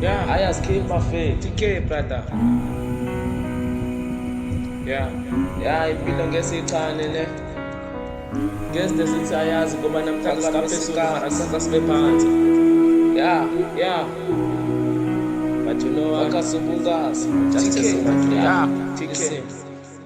Yeah, I just keep my faith. TK, brother. Yeah, impilo ngesicane le. Guess the six ayazi ngoba namhlanje kaphezulu mara kusasa sibe phansi. Yeah. But you know what? Akasubungazi. TK.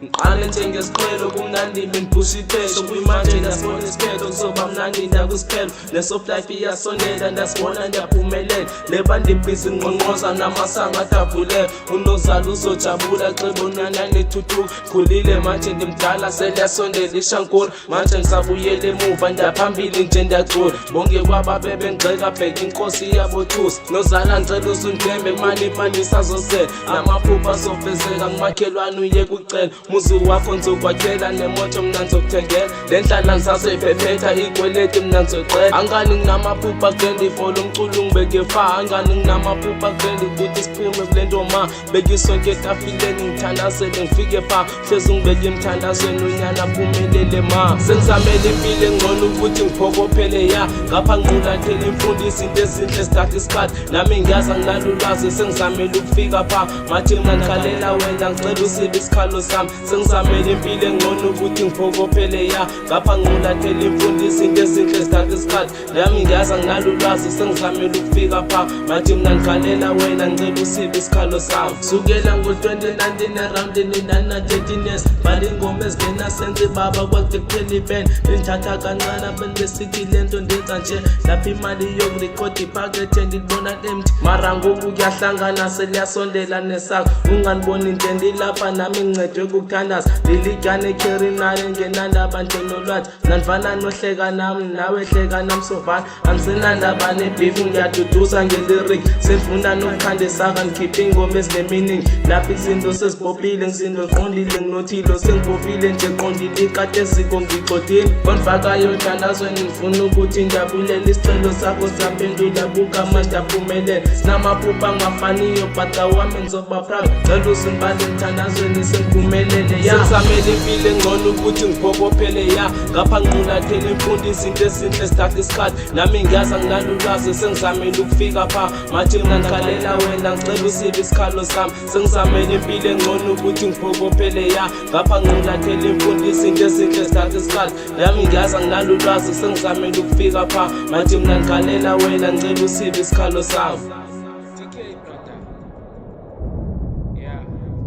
Ngiqale njengesiqhelo kumnandi bengiphusha iphesho kuyimanje ndasibona isikhetho kuzoba mnandi ndakusiphelo nesoft life iyasondela ndasibona ndiyaphumelela leba ndibhizi ngqongqoza namasanga adabulele unozala uzojabula xebonana nethuthuka khulile manje ndimdala seliyasondela ishankula manje ngisabuyela emuva ndiyaphambili nje ndiyacula bonke kwababebe ngigxeka bheka inkosi yabothusa nozala ngicela uzundembe imali isazozela namaphupha azofezeka ngumakhelwane uye kucela muzi wakho ngizokwakhela nemoto mna ngizokuthengela le nhlala ngisasephephetha ikweleti mna ngizoqela angani nginamaphupha kulendi folo umculo ngibeke fa angani nginamaphupha kulendi ukuthi siphume kule nto ma bekisonke etafileni ngithandazele ngifike pha hlezi ngibeke emthandazweni unyana aphumelele ma sengizamele impilo engcono ukuthi ngiphokophele ya ngapha ngiqulathela imfundisi into ezinhle sithatha isikhathi nami ngiyaza nginalo ulwazi sengizamele ukufika pha mathi mna ndikhalela wena ngicela usibe isikhalo sami sengizamele impilo engcono ukuthi ngiphokophele ya ngapha ngiqulathela imfundisi into ezinhle sithatha isikhathi nami ngiyaza nginalo ulwazi sengizamele ukufika pha mathi mna ndikhalela wena ngicela usibe isikhalo sami sukela ngo-2019 around 13 years bali ingoma ezingenasense baba kwakude kuphela iband bendithatha kancane abantu besithi le nto ndenza nje lapha imali yokurekhoda iphakethe ndibona empty mara ngoku kuyahlangana seliyasondela nesakho unganiboni into endilapha nami ngincedwe kukuthandaza liligane ekherinale ngenandaba nje nolwazi nandivana nohleka nami nawe hleka nami sovana angisenandaba nebhifu ngiyaduduza ngelirik sendifuna nokukhandisaka ngikhiphe ingoma ezineminingi lapha izinto sezibhobhile ngizinto qondile nginothilo sengibhobhile nje qondile ikade eziko ngixothile konifakayo othandazweni ngifuna ukuthi ngiyabulela isicelo sakho saphendula buka manje ndiyaphumelela sinamaphupha angafaniyo but awami ngizoba proud cela uzingibale emthandazweni sengiphumelele sengizamele impilo engcono ukuthi ngiphokophele ya ngapha ngiqulathela imfundisi into ezinhle sithatha isikhathi nami ngiyaza nginalo ulwazi sengizamele ukufika pha mathi mna ndikhalela wena ngicela usibe isikhalo sami sengizamele impilo engcono ukuthi ngiphokophele ya ngapha ngiqulathela imfundisi into ezinhle sithatha isikhathi nami ngiyaza nginalo ulwazi sengizamele ukufika pha mathi mna ndikhalela wena ngicela usibe isikhalo sami.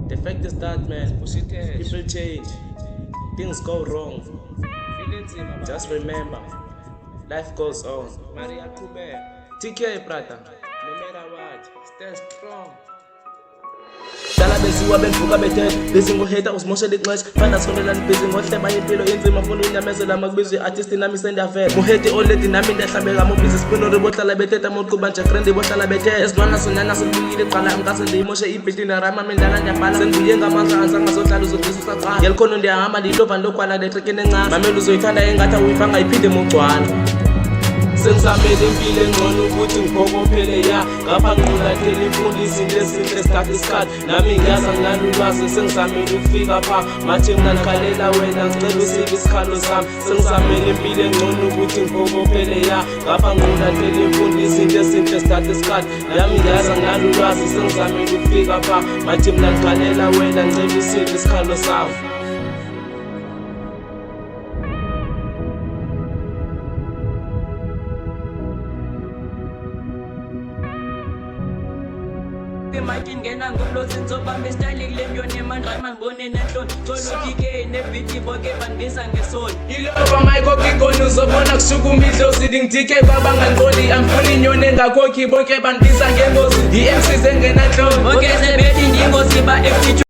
The fact is that, man, people change, things go wrong. Just remember, life goes on. TK, brother, no matter what, stay strong. Dala beziwa benvuka bethe bezingoheta usimoshela ixesha fana sonela nibhizi ngohleba impilo yenzima funa unyamezela makubizwe artist nami sendavela muheti already nami ndahlabeka mobhizi spinore bohlala bethetha moquba nje friend bohlala bethe esinwana sonana sobuyile qala ngase ndiyimoshe ibhithi narama mindala ndiyabhala sengibuye ngamandla angazohlala uzongizisa cha ngelikhona ndiyahamba ndilova lokwala letrekene encane mamela uzoyithanda engathi uyifanga iphinde mogcwala sengizamele impilo engcono ukuthi ngiphokophele ya ngapha ngiqulathela imfundisi into ezinhle sithatha isikhathi nami ngiyaza nginalo ulwazi sengizamele ukufika pha mathi mna ndikhalela wena ngicela usibe isikhalo sami sengizamele impilo engcono ukuthi ngiphokophele ya ngapha ngiqulathela imfundisi into ezinhle sithatha isikhathi nami ngiyaza nginalo ulwazi sengizamele ukufika pha mathi mna ndikhalela wena ngicela usibe isikhalo sami. Might ngena ngolozi nzobamba style kule myone mandrama ngibone nenhloni tolo TK nebiti bonke bandisa ngesoni ilova mayiko kikoni uzobona kushukuma idlozi ngitike baba ngangqoli amfuni inyone ngakhokhi bonke bandisa ngengozi iMC zengena nhloni bonke sebedi ndingozi ba